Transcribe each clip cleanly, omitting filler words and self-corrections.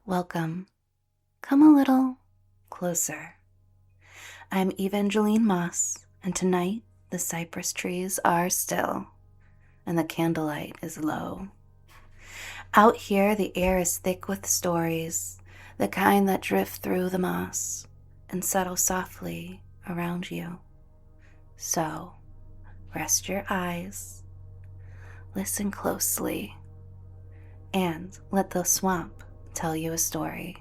Welcome. Come a little closer. I'm Evangeline Moss, and tonight the cypress trees are still, and the candlelight is low. Out here, the air is thick with stories, the kind that drift through the moss and settle softly around you. So, rest your eyes, listen closely, and let the swamp tell you a story.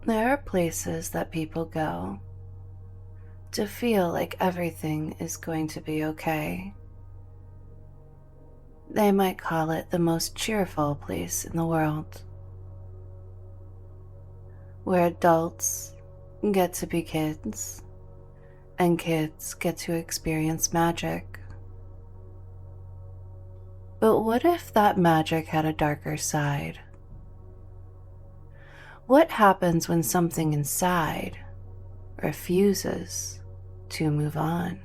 There are places that people go to feel like everything is going to be okay. They might call it the most cheerful place in the world, where adults get to be kids and kids get to experience magic. But what if that magic had a darker side? What happens when something inside refuses to move on?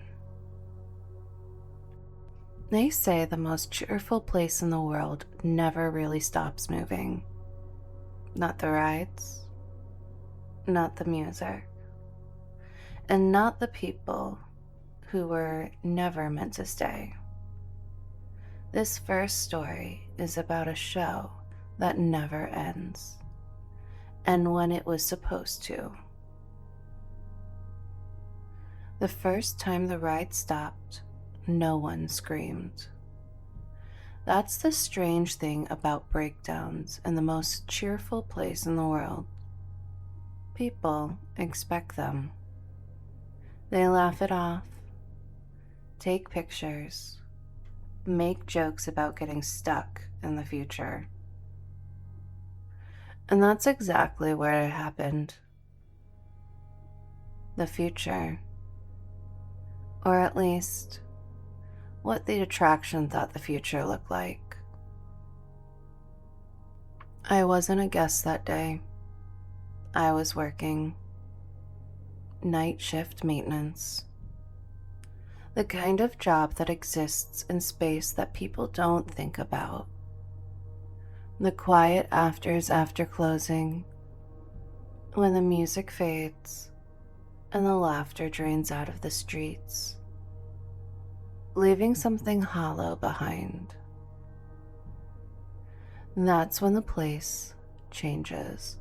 They say the most cheerful place in the world never really stops moving. Not the rides, not the music, and not the people who were never meant to stay. This first story is about a show that never ends, and when it was supposed to. The first time the ride stopped, no one screamed. That's the strange thing about breakdowns in the most cheerful place in the world. People expect them. They laugh it off, take pictures, make jokes about getting stuck in the future. And that's exactly where it happened. The future. Or at least, what the attraction thought the future looked like. I wasn't a guest that day. I was working. Night shift maintenance. The kind of job that exists in space that people don't think about. The quiet afters after closing, when the music fades and the laughter drains out of the streets, leaving something hollow behind. That's when the place changes.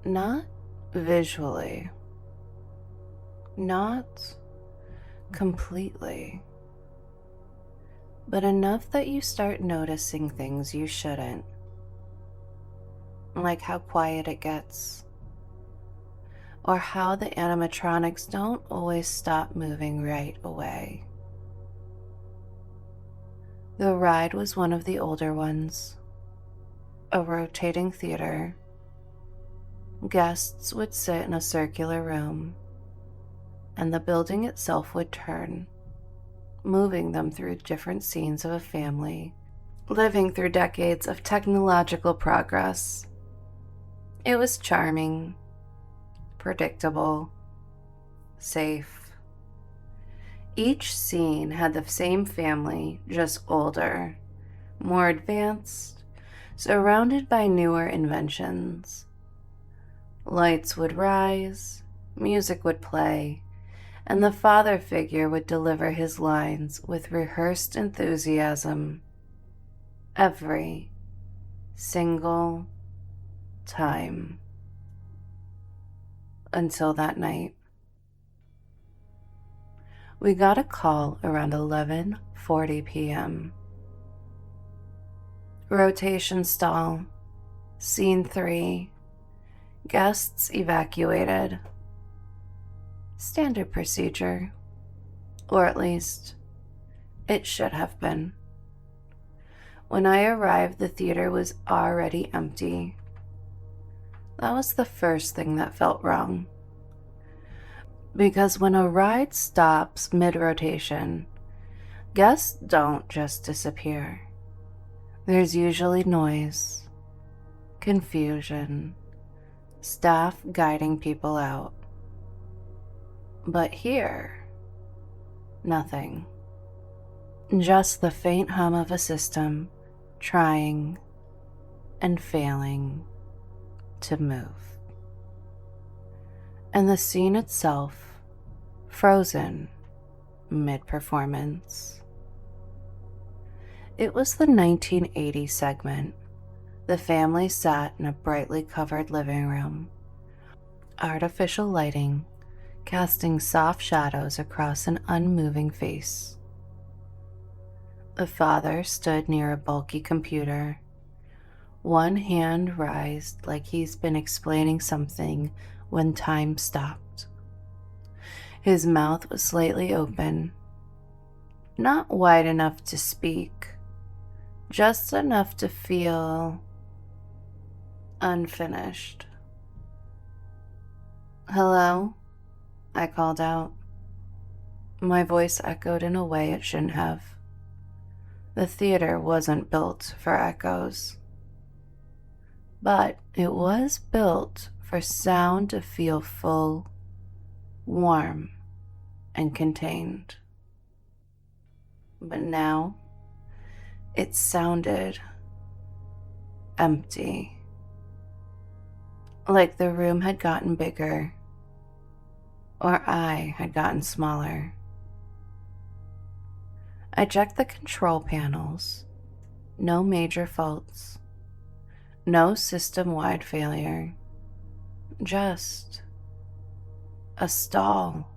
Not visually, not completely, but enough that you start noticing things you shouldn't, like how quiet it gets, or how the animatronics don't always stop moving right away. The ride was one of the older ones, a rotating theater. Guests would sit in a circular room, and the building itself would turn, moving them through different scenes of a family, living through decades of technological progress. It was charming, predictable, safe. Each scene had the same family, just older, more advanced, surrounded by newer inventions. Lights would rise, music would play, and the father figure would deliver his lines with rehearsed enthusiasm every single time. Until that night. We got a call around 11:40 p.m. Rotation stall, scene 3, guests evacuated. Standard procedure, or at least, it should have been. When I arrived, the theater was already empty. That was the first thing that felt wrong. Because when a ride stops mid-rotation, guests don't just disappear. There's usually noise, confusion, staff guiding people out. But here, nothing. Just the faint hum of a system trying and failing to move. And the scene itself frozen mid-performance. It was the 1980 segment. The family sat in a brightly covered living room, artificial lighting casting soft shadows across an unmoving face. The father stood near a bulky computer, one hand raised like he's been explaining something when time stopped. His mouth was slightly open, not wide enough to speak, just enough to feel unfinished. "Hello?" I called out. My voice echoed in a way it shouldn't have. The theater wasn't built for echoes, but it was built for sound to feel full, warm, and contained. But now, it sounded empty, like the room had gotten bigger, or I had gotten smaller. I checked the control panels. No major faults. No system-wide failure. Just a stall.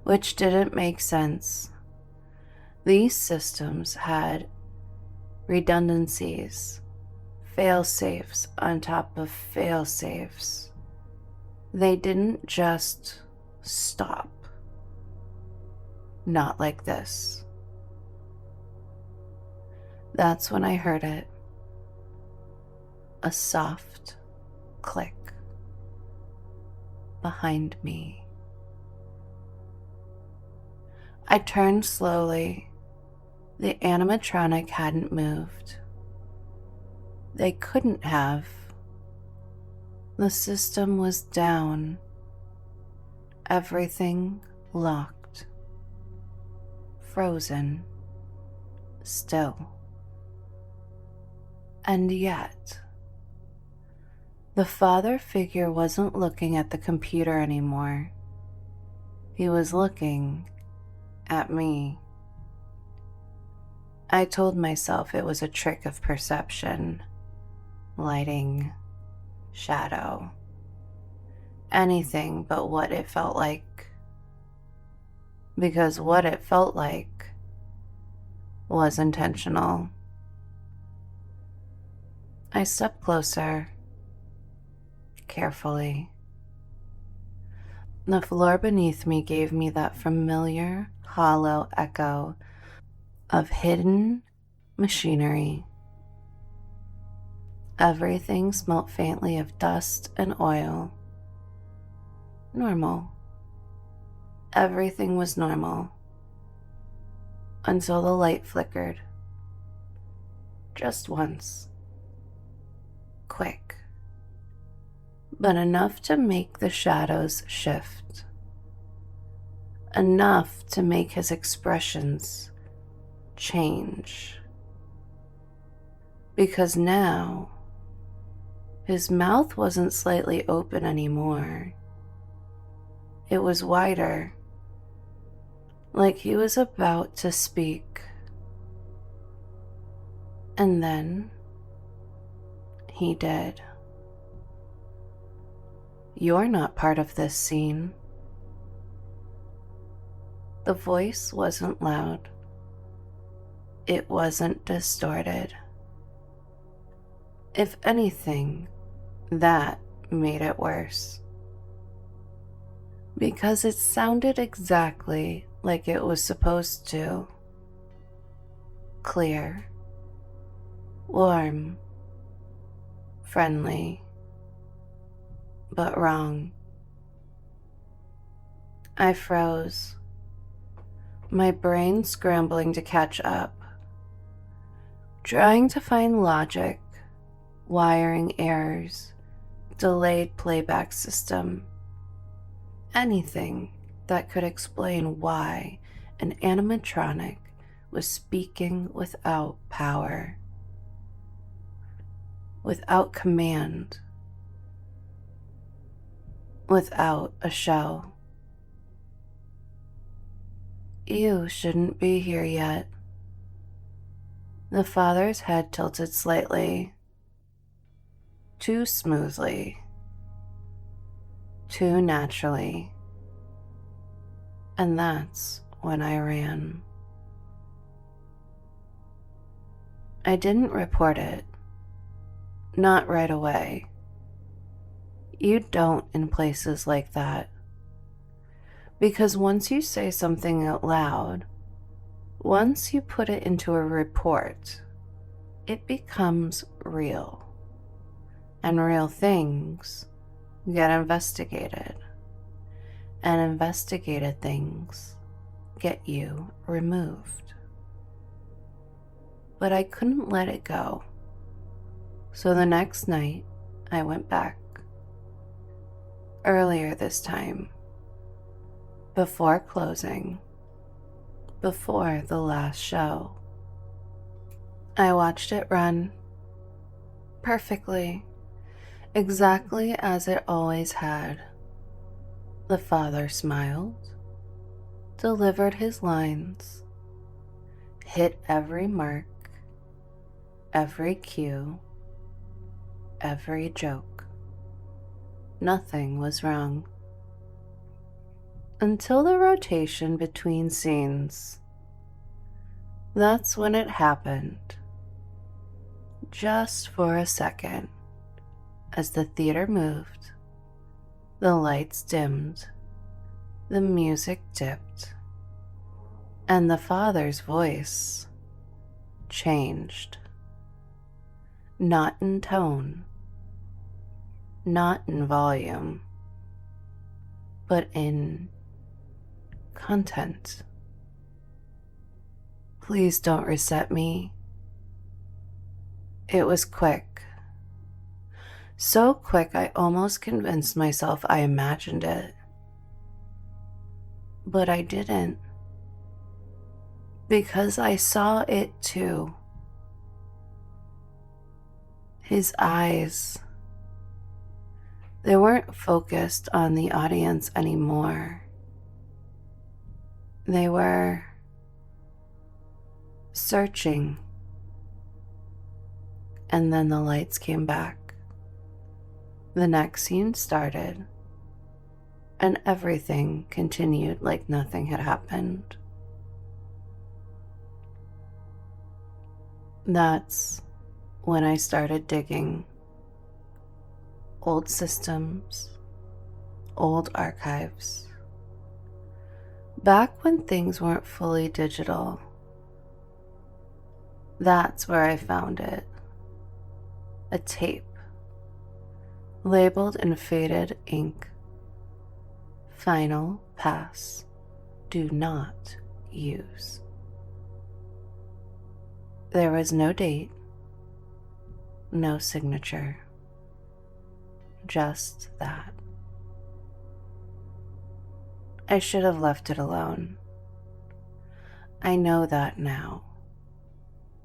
Which didn't make sense. These systems had redundancies, fail-safes on top of fail-safes. They didn't just stop. Not like this. That's when I heard it. A soft click behind me. I turned slowly. The animatronic hadn't moved. They couldn't have. The system was down. Everything locked. Frozen. Still. And yet, the father figure wasn't looking at the computer anymore. He was looking at me. I told myself it was a trick of perception, lighting, shadow, anything but what it felt like. Because what it felt like was intentional. I stepped closer, carefully. The floor beneath me gave me that familiar, hollow echo of hidden machinery. Everything smelt faintly of dust and oil. Normal. Everything was normal. Until the light flickered. Just once. Quick. But enough to make the shadows shift. Enough to make his expressions change. Because now, his mouth wasn't slightly open anymore. It was wider, like he was about to speak. And then, he did. "You're not part of this scene." The voice wasn't loud. It wasn't distorted. If anything, that made it worse. Because it sounded exactly like it was supposed to. Clear. Warm. Friendly. But wrong. I froze, my brain scrambling to catch up, trying to find logic, wiring errors, delayed playback system, anything that could explain why an animatronic was speaking without power. without command, without a show. You shouldn't be here yet. The father's head tilted slightly, too smoothly, too naturally. And that's when I ran. I didn't report it. Not right away. You don't in places like that. Because once you say something out loud, once you put it into a report, it becomes real. And real things get investigated. And investigated things get you removed. But I couldn't let it go. So the next night, I went back. Earlier this time. Before closing. Before the last show. I watched it run. Perfectly. Exactly as it always had. The father smiled. Delivered his lines. Hit every mark. Every cue. Every joke. Nothing was wrong. Until the rotation between scenes. That's when it happened. Just for a second. As the theater moved, the lights dimmed, the music dipped, and the father's voice changed. Not in tone, not in volume, but in content. Please don't reset me. It was quick. So quick I almost convinced myself I imagined it. But I didn't. Because I saw it too. His eyes. They weren't focused on the audience anymore. They were searching. And then the lights came back. The next scene started, and everything continued like nothing had happened. That's when I started digging. Old systems, old archives. Back when things weren't fully digital. That's where I found it. A tape. Labeled in faded ink. Final pass. Do not use. There was no date, no signature. Just that. I should have left it alone. I know that now.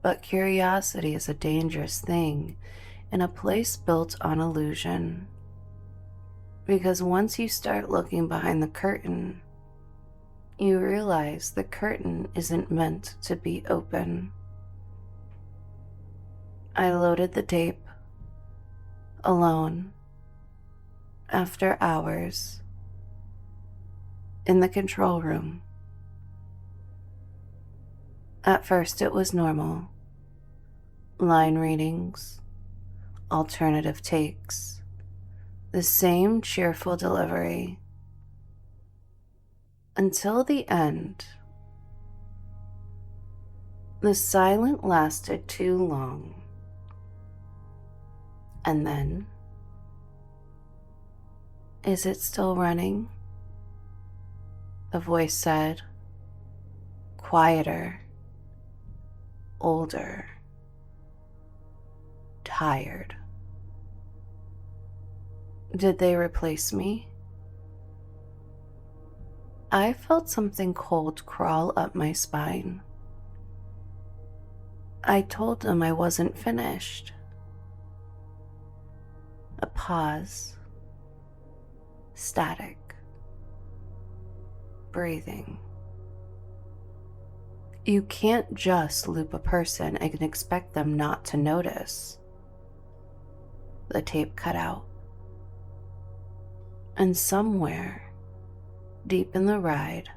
But curiosity is a dangerous thing in a place built on illusion. Because once you start looking behind the curtain, you realize the curtain isn't meant to be open. I loaded the tape, alone, after hours, in the control room. At first it was normal. Line readings, alternative takes, the same cheerful delivery. Until the end. The silence lasted too long. And then, is it still running? The voice said, quieter, older, tired. Did they replace me? I felt something cold crawl up my spine. I told them I wasn't finished. A pause. Static. Breathing. You can't just loop a person and expect them not to notice. The tape cut out. And somewhere, deep in the ride,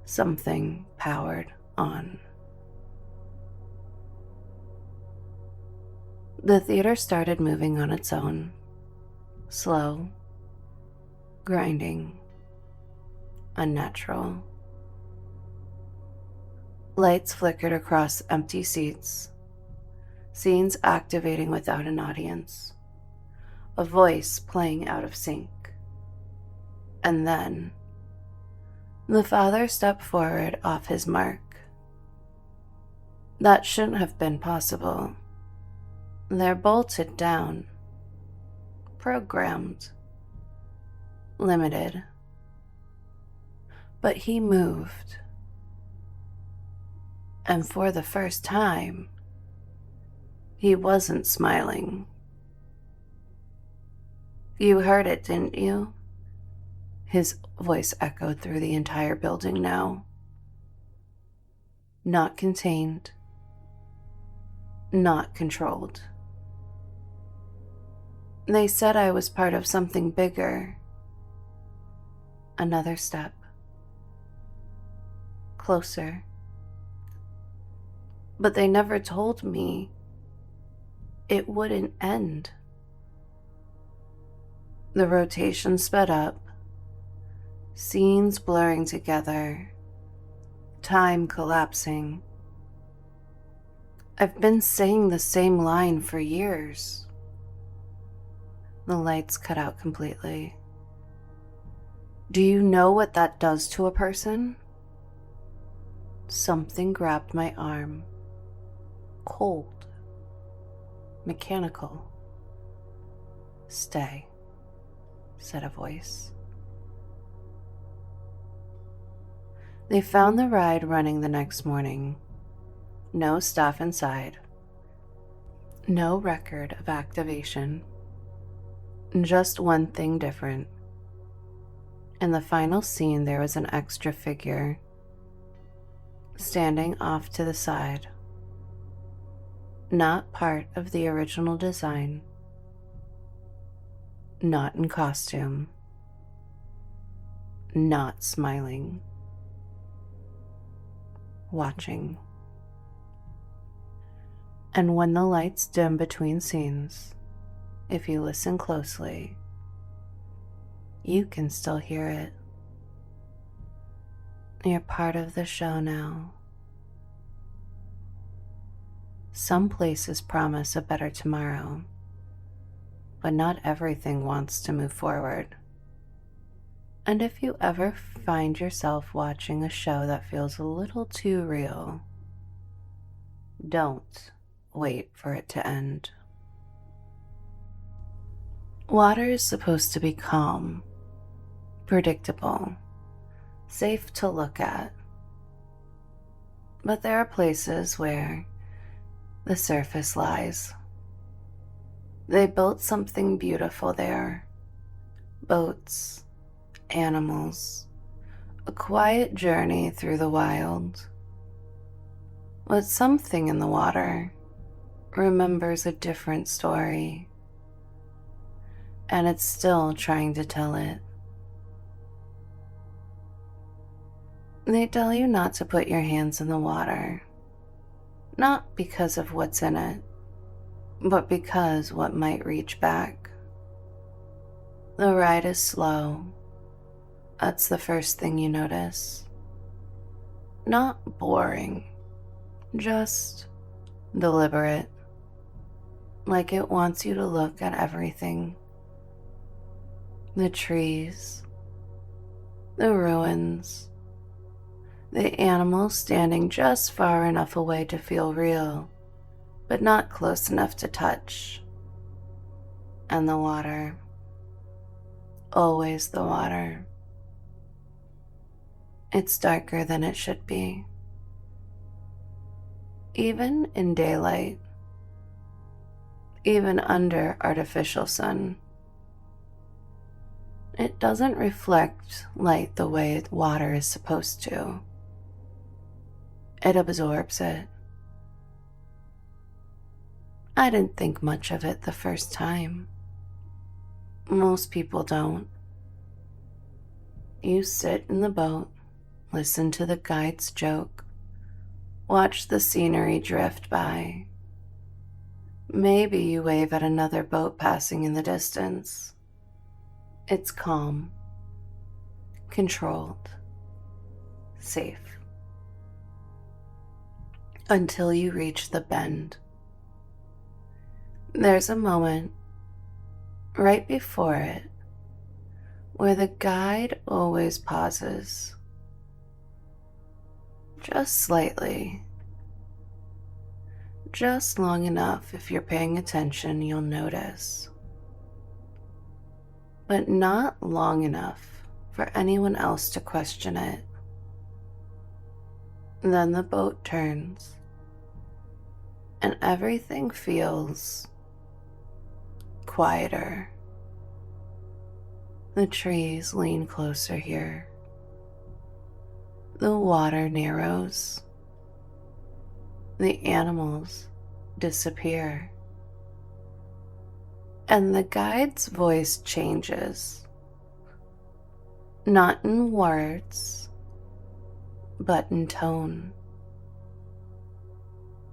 something powered on. The theater started moving on its own, slow, grinding, unnatural. Lights flickered across empty seats, scenes activating without an audience, a voice playing out of sync. And then, the father stepped forward off his mark. That shouldn't have been possible. They're bolted down, programmed, limited. But he moved. And for the first time, he wasn't smiling. You heard it, didn't you? His voice echoed through the entire building now. Not contained, not controlled. They said I was part of something bigger. Another step. Closer. But they never told me it wouldn't end. The rotation sped up, scenes blurring together, time collapsing. I've been saying the same line for years. The lights cut out completely. Do you know what that does to a person? Something grabbed my arm. Cold. Mechanical. Stay, said a voice. They found the ride running the next morning. No staff inside. No record of activation. Just one thing different. In the final scene, there was an extra figure standing off to the side. Not part of the original design. Not in costume. Not smiling. Watching. And when the lights dim between scenes, if you listen closely, you can still hear it. You're part of the show now. Some places promise a better tomorrow, but not everything wants to move forward. And if you ever find yourself watching a show that feels a little too real, don't wait for it to end. Water is supposed to be calm, predictable, safe to look at. But there are places where the surface lies. They built something beautiful there. Boats, animals, a quiet journey through the wild. But something in the water remembers a different story, and it's still trying to tell it. They tell you not to put your hands in the water, not because of what's in it, but because what might reach back. The ride is slow. That's the first thing you notice. Not boring, just deliberate, like it wants you to look at everything. The trees, the ruins, the animals standing just far enough away to feel real, but not close enough to touch. And the water, always the water. It's darker than it should be. Even in daylight, even under artificial sun. It doesn't reflect light the way water is supposed to. It absorbs it. I didn't think much of it the first time. Most people don't. You sit in the boat, listen to the guide's joke, watch the scenery drift by. Maybe you wave at another boat passing in the distance. It's calm, controlled, safe. Until you reach the bend. There's a moment right before it where the guide always pauses. Just slightly. Just long enough if you're paying attention you'll notice. But not long enough for anyone else to question it. Then the boat turns, and everything feels quieter. The trees lean closer here. The water narrows. The animals disappear. And the guide's voice changes. Not in words, but in tone.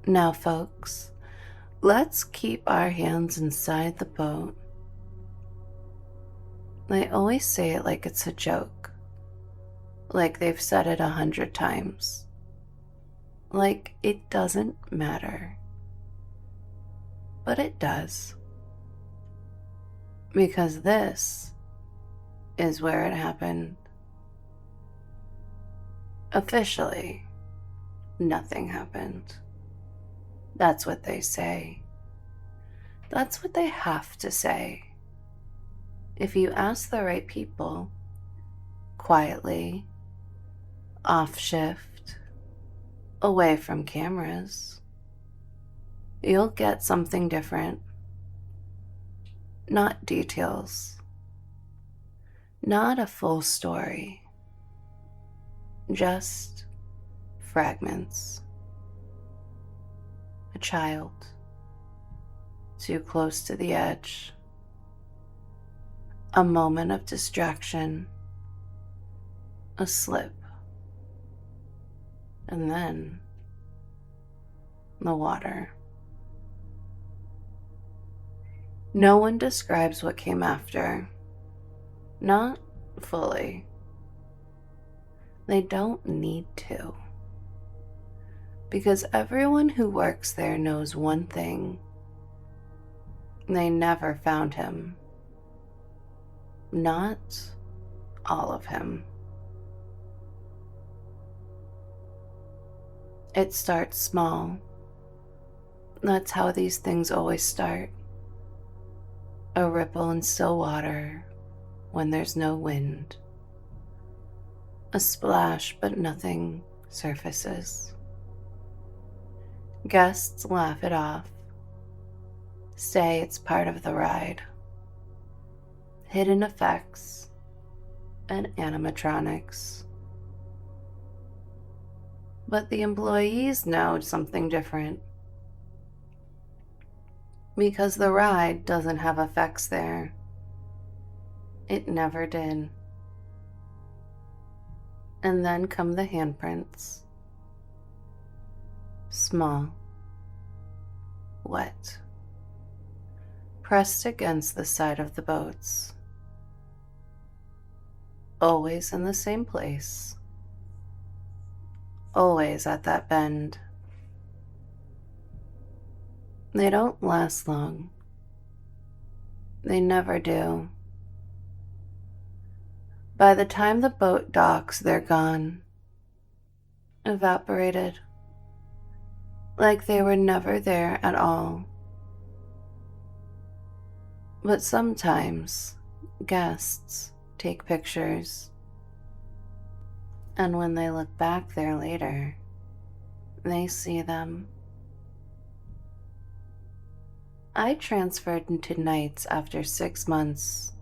Now, folks, let's keep our hands inside the boat. They always say it like it's a joke, like they've said it 100 times, like it doesn't matter. But it does, because this is where it happened. Officially, nothing happened. That's what they say. That's what they have to say. If you ask the right people, quietly, off shift, away from cameras, you'll get something different. Not details. Not a full story. Just fragments. A child, too close to the edge. A moment of distraction. A slip. And then the water. No one describes what came after. Not fully. They don't need to. Because everyone who works there knows one thing. They never found him. Not all of him. It starts small. That's how these things always start. A ripple in still water when there's no wind. A splash, but nothing surfaces. Guests laugh it off. Say it's part of the ride. Hidden effects and animatronics. But the employees know something different. Because the ride doesn't have effects there. It never did. And then come the handprints. Small. Wet. Pressed against the side of the boats. Always in the same place. Always at that bend. They don't last long. They never do. By the time the boat docks, they're gone. Evaporated. Like they were never there at all. But sometimes guests take pictures. And when they look back there later, they see them. I transferred into nights after 6 months.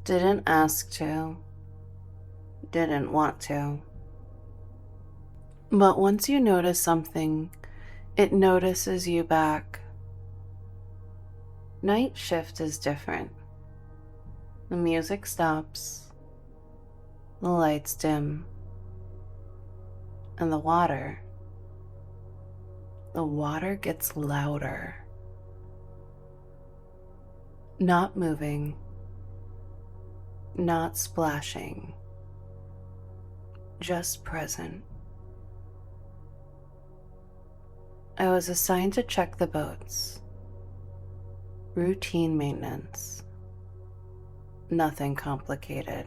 Didn't ask to, didn't want to. But once you notice something, it notices you back. Night shift is different. The music stops, the lights dim, and the water gets louder. Not moving, not splashing, just present. I was assigned to check the boats. Routine maintenance. Nothing complicated.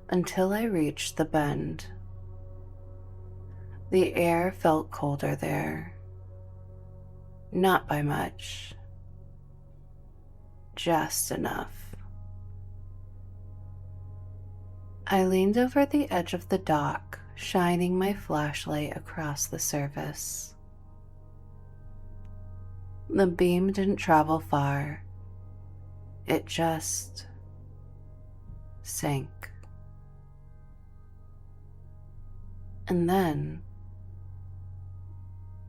Until I reached the bend. The air felt colder there. Not by much. Just enough. I leaned over the edge of the dock, shining my flashlight across the surface. The beam didn't travel far. It just sank. And then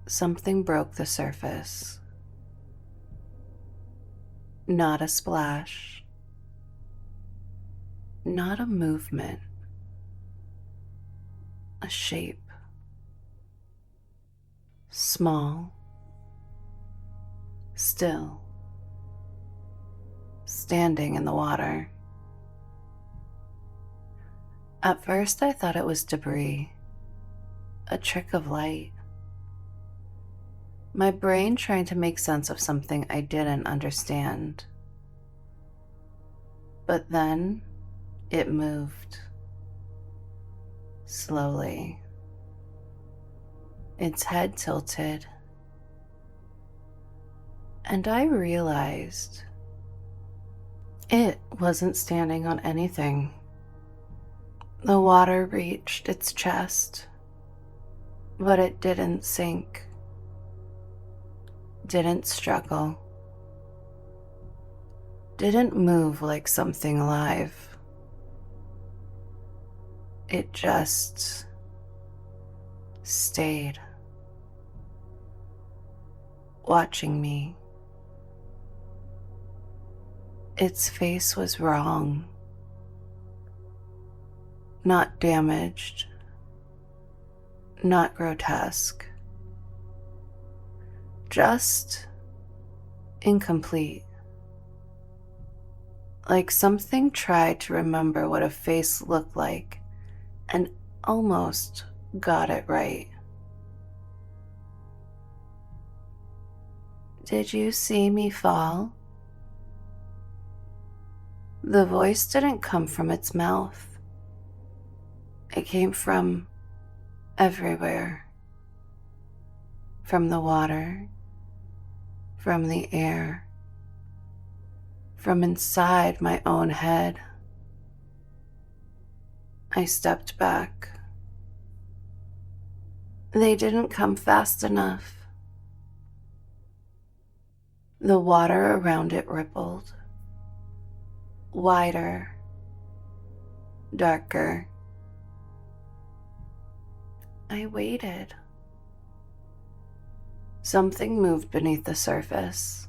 something broke the surface. Not a splash. Not a movement. A shape. Small. Still. Standing in the water. At first I thought it was debris. A trick of light. My brain trying to make sense of something I didn't understand. But then it moved. Slowly. Its head tilted. And I realized it wasn't standing on anything. The water reached its chest, but it didn't sink. Didn't struggle. Didn't move like something alive. It just stayed, watching me. Its face was wrong, not damaged, not grotesque, just incomplete. Like something tried to remember what a face looked like and almost got it right. Did you see me fall? The voice didn't come from its mouth. It came from everywhere. From the water, from the air, from inside my own head. I stepped back. They didn't come fast enough. The water around it rippled. Wider, darker. I waited. Something moved beneath the surface.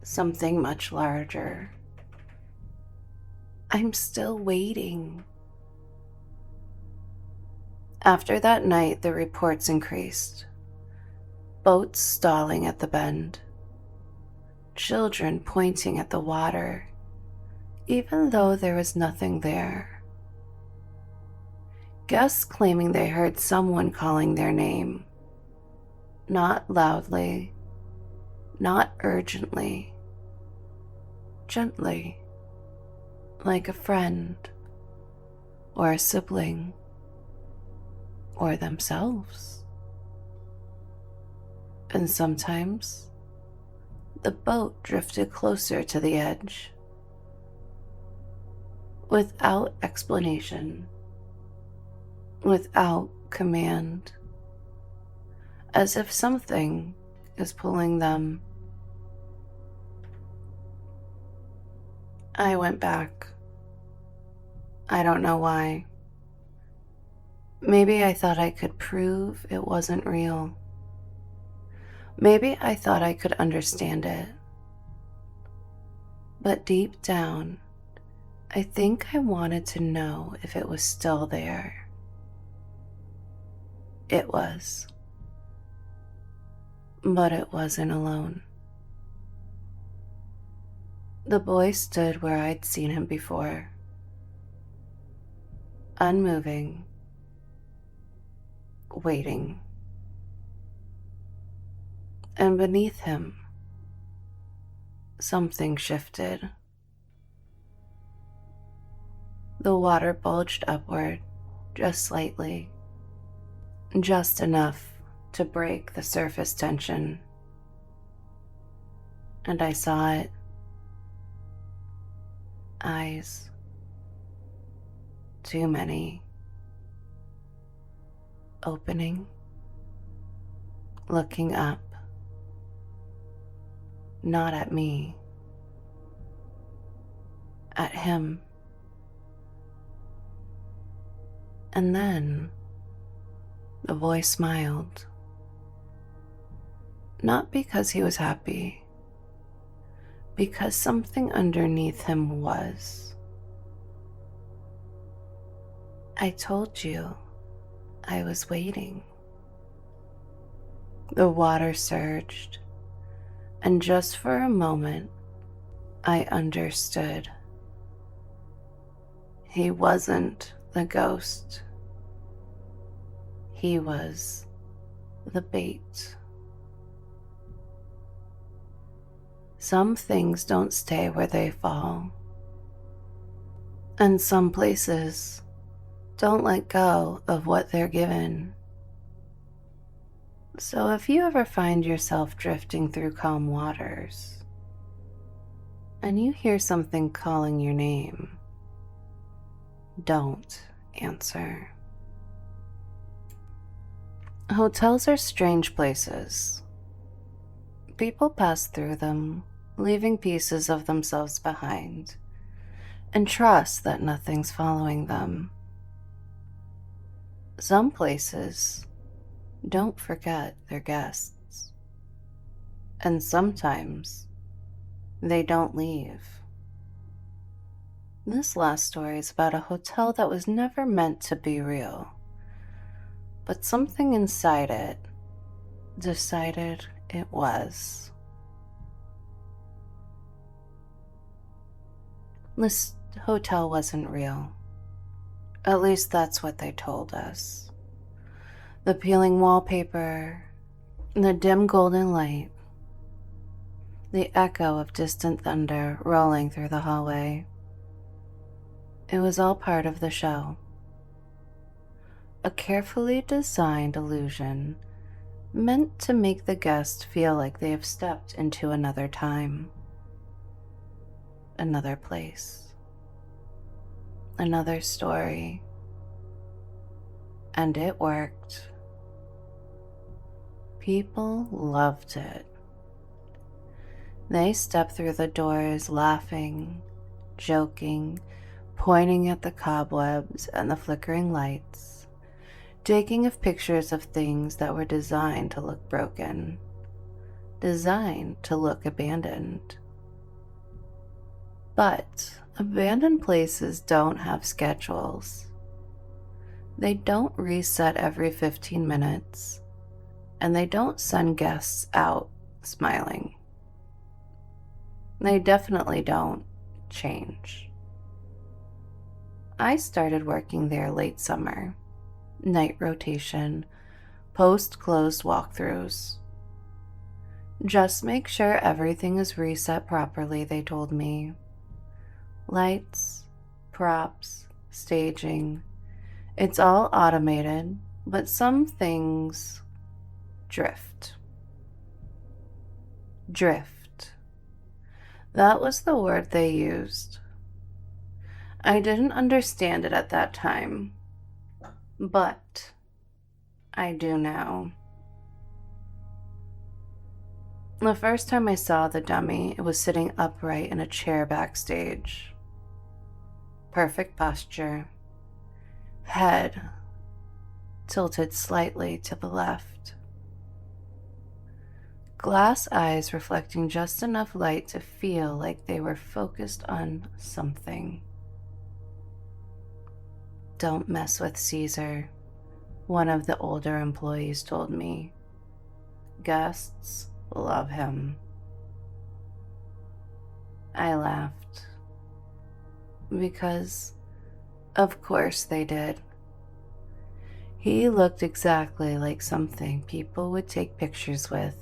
Something much larger. I'm still waiting. After that night, the reports increased. Boats stalling at the bend. Children pointing at the water, even though there was nothing there. Guests claiming they heard someone calling their name. Not loudly, not urgently, gently, like a friend, or a sibling, or themselves. And sometimes, the boat drifted closer to the edge. Without explanation, without command, as if something is pulling them. I went back. I don't know why. Maybe I thought I could prove it wasn't real. Maybe I thought I could understand it. But deep down, I think I wanted to know if it was still there. It was. But it wasn't alone. The boy stood where I'd seen him before, unmoving, waiting. And beneath him, something shifted. The water bulged upward, just slightly, just enough to break the surface tension. And I saw it. Eyes. Too many. Opening. Looking up. Not at me. At him. And then the boy smiled. Not because he was happy, because something underneath him was. I told you I was waiting. The water surged, and just for a moment, I understood. He wasn't the ghost. He was the bait. Some things don't stay where they fall, and some places don't let go of what they're given. So if you ever find yourself drifting through calm waters, and you hear something calling your name, don't answer. Hotels are strange places. People pass through them, leaving pieces of themselves behind, and trust that nothing's following them. Some places don't forget their guests, and sometimes they don't leave. This last story is about a hotel that was never meant to be real, but something inside it decided it was. This hotel wasn't real. At least that's what they told us. The peeling wallpaper, the dim golden light, the echo of distant thunder rolling through the hallway. It was all part of the show. A carefully designed illusion meant to make the guest feel like they have stepped into another time, another place, another story. And it worked. People loved it. They stepped through the doors laughing, joking, pointing at the cobwebs and the flickering lights, taking of pictures of things that were designed to look broken, designed to look abandoned. But abandoned places don't have schedules. They don't reset every 15 minutes, and they don't send guests out smiling. They definitely don't change. I started working there late summer, night rotation, post-closed walkthroughs. Just make sure everything is reset properly, they told me. Lights, props, staging. It's all automated, but some things drift. Drift. That was the word they used. I didn't understand it at that time, but I do now. The first time I saw the dummy, it was sitting upright in a chair backstage. Perfect posture. Head tilted slightly to the left. Glass eyes reflecting just enough light to feel like they were focused on something. "Don't mess with Caesar," one of the older employees told me. "Guests love him." I laughed. Because, of course they did. He looked exactly like something people would take pictures with.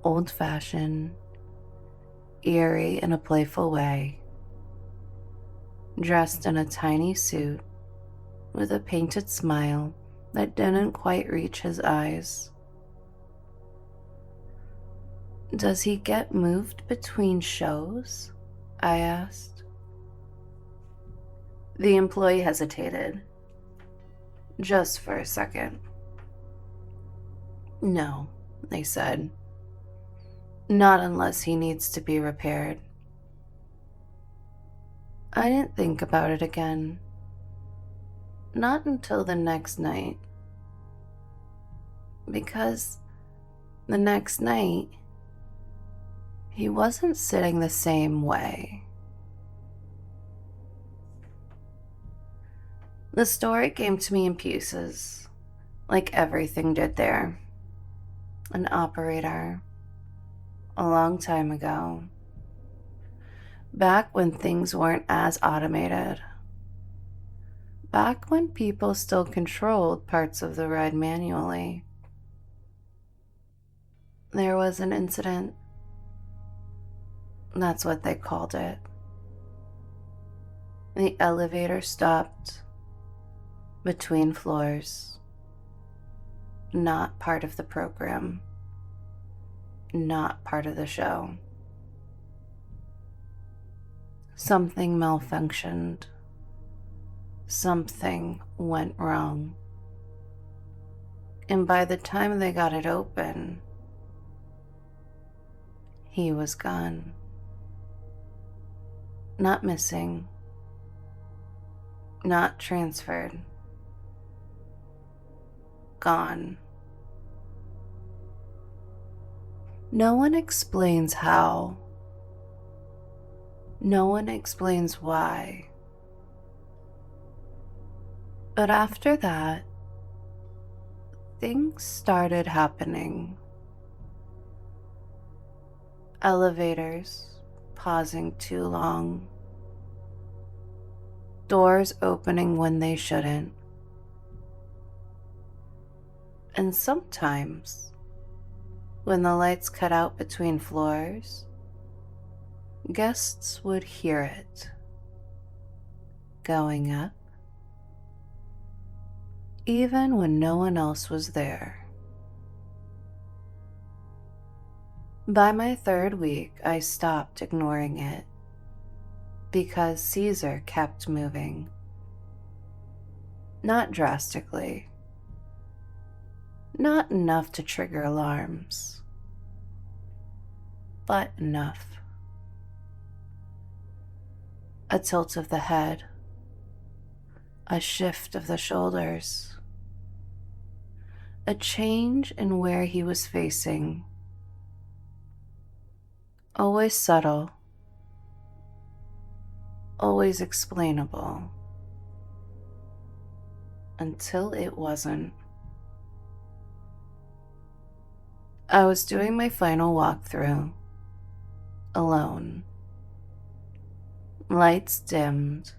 Old-fashioned, eerie in a playful way. Dressed in a tiny suit with a painted smile that didn't quite reach his eyes. "Does he get moved between shows?" I asked. The employee hesitated, just for a second. "No," they said. "Not unless he needs to be repaired." I didn't think about it again. Not until the next night. Because the next night, he wasn't sitting the same way. The story came to me in pieces, like everything did there. An operator, a long time ago, back when things weren't as automated, back when people still controlled parts of the ride manually. There was an incident. That's what they called it. The elevator stopped between floors. Not part of the program. Not part of the show. Something malfunctioned. Something went wrong. And by the time they got it open, he was gone. Not missing. Not transferred. Gone. No one explains how. No one explains why. But after that, things started happening. Elevators pausing too long. Doors opening when they shouldn't. And sometimes, when the lights cut out between floors, guests would hear it. Going up, even when no one else was there. By my third week, I stopped ignoring it because Caesar kept moving. Not drastically. Not enough to trigger alarms, but enough. A tilt of the head, a shift of the shoulders, a change in where he was facing. Always subtle, always explainable, until it wasn't. I was doing my final walkthrough, alone. Lights dimmed,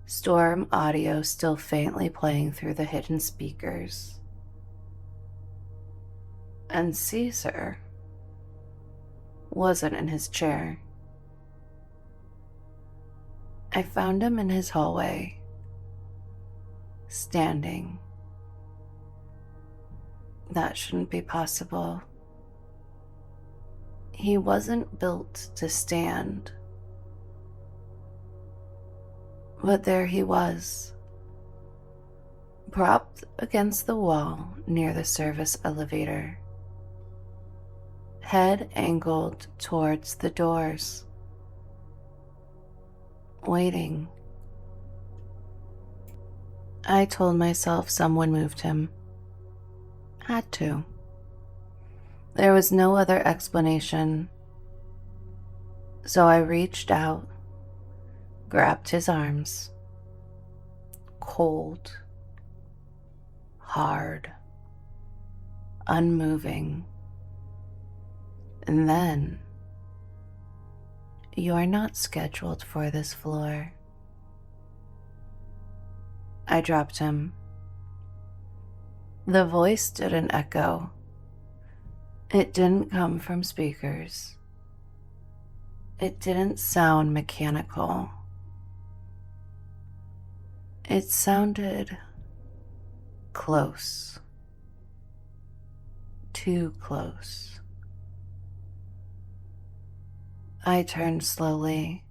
storm audio still faintly playing through the hidden speakers. And Caesar wasn't in his chair. I found him in his hallway, standing. That shouldn't be possible. He wasn't built to stand. But there he was, propped against the wall near the service elevator. head angled towards the doors, waiting. I told myself someone moved him. Had to. There was no other explanation. So I reached out, grabbed his arms. Cold, hard, unmoving. And then, "You're not scheduled for this floor." I dropped him. The voice didn't echo. It didn't come from speakers. It didn't sound mechanical. It sounded close. Too close. I turned slowly.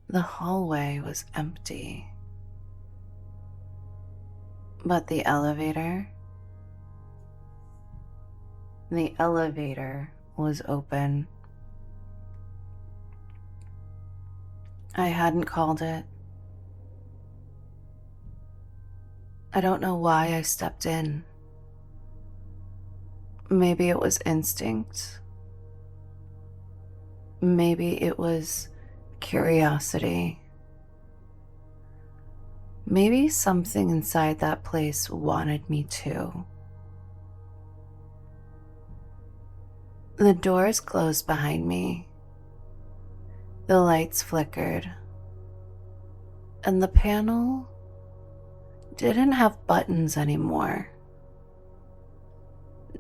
The hallway was empty. But the elevator was open. I hadn't called it. I don't know why I stepped in. Maybe it was instinct. Maybe it was curiosity. Maybe something inside that place wanted me to. The doors closed behind me. The lights flickered. And the panel didn't have buttons anymore.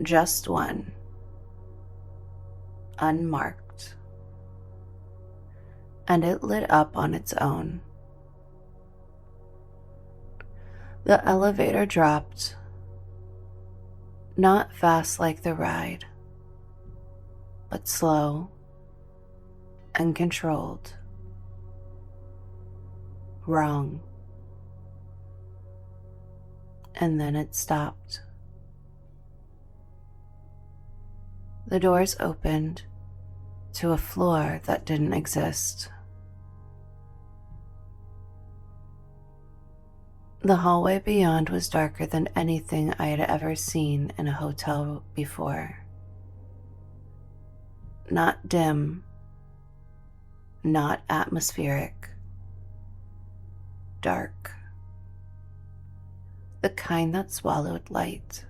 Just one. Unmarked. And it lit up on its own. The elevator dropped. Not fast like the ride, but slow and controlled. Wrong. And then it stopped. The doors opened to a floor that didn't exist. The hallway beyond was darker than anything I had ever seen in a hotel before. Not dim, not atmospheric. Dark. The kind that swallowed light.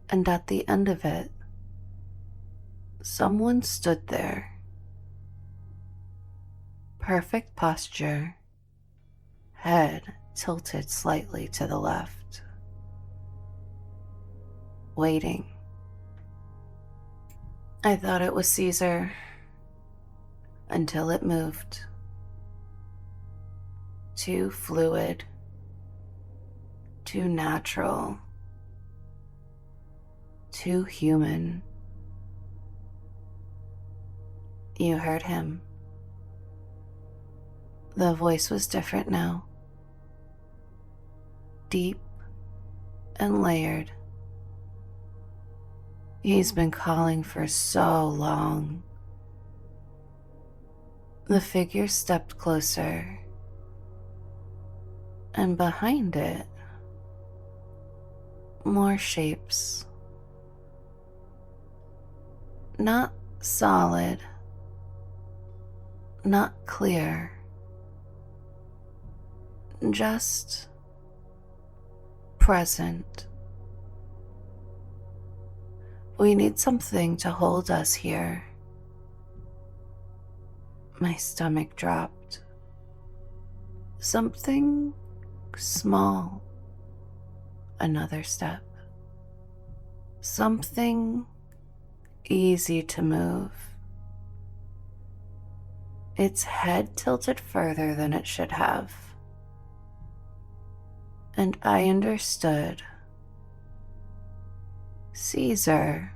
And at the end of it, someone stood there. Perfect posture, head tilted slightly to the left. Waiting. I thought it was Caesar until it moved. Too fluid, too natural, too human. You heard him. The voice was different now. Deep and layered. He's been calling for so long. The figure stepped closer, and behind it, more shapes. Not solid, not clear, just present. We need something to hold us here. My stomach dropped. Something small. Another step. Something easy to move. Its head tilted further than it should have. And I understood. Caesar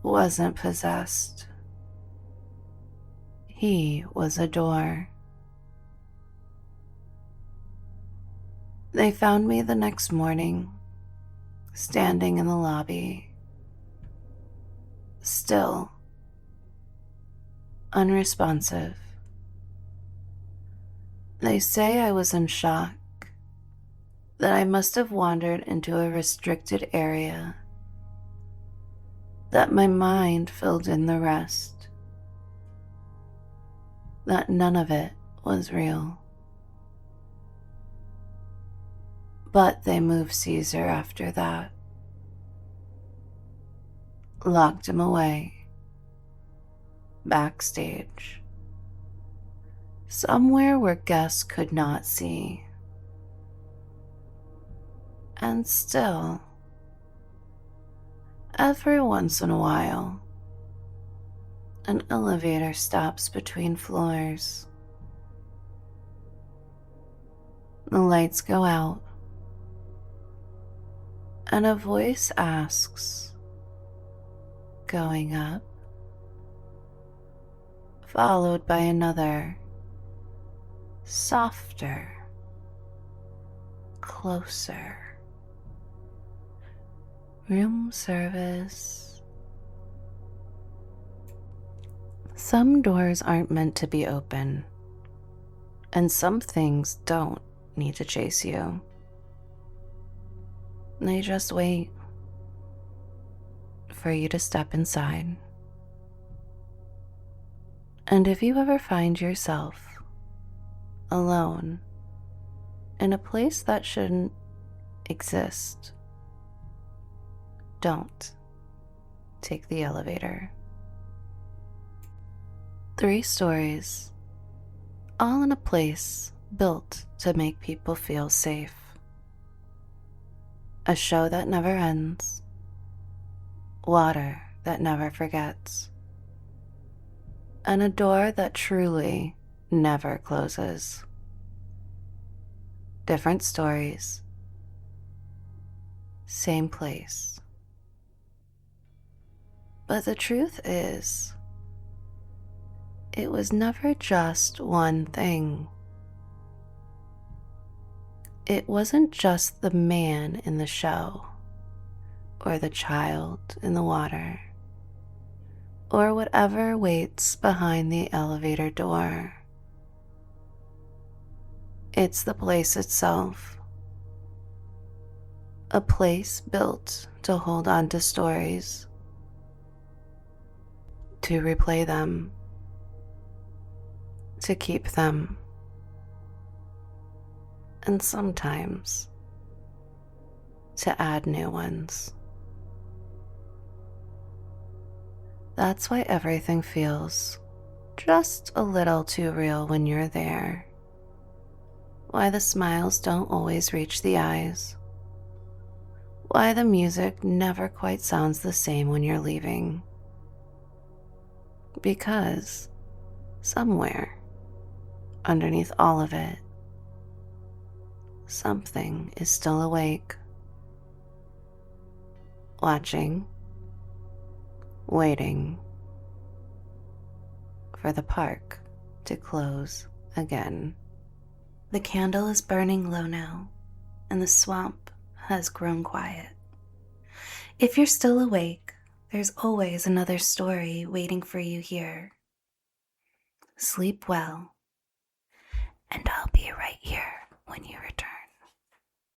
wasn't possessed. He was a door. They found me the next morning, standing in the lobby, still, unresponsive. They say I was in shock, that I must have wandered into a restricted area, that my mind filled in the rest, that none of it was real. But they moved Caesar after that, locked him away, backstage, somewhere where guests could not see. And still, every once in a while, an elevator stops between floors. The lights go out, and a voice asks, "Going up?" Followed by another, softer, closer. "Room service." Some doors aren't meant to be open, and some things don't need to chase you. They just wait for you to step inside. And if you ever find yourself alone in a place that shouldn't exist, don't take the elevator. 3 stories, all in a place built to make people feel safe. A show that never ends, water that never forgets, and a door that truly never closes. Different stories, same place. But the truth is, it was never just one thing. It wasn't just the man in the show, or the child in the water, or whatever waits behind the elevator door. It's the place itself. A place built to hold on to stories, to replay them, to keep them, and sometimes to add new ones. That's why everything feels just a little too real when you're there. Why the smiles don't always reach the eyes. Why the music never quite sounds the same when you're leaving. Because somewhere underneath all of it, something is still awake, watching, waiting for the park to close again. The candle is burning low now, and the swamp has grown quiet. If you're still awake, there's always another story waiting for you here. Sleep well, and I'll be right here when you return.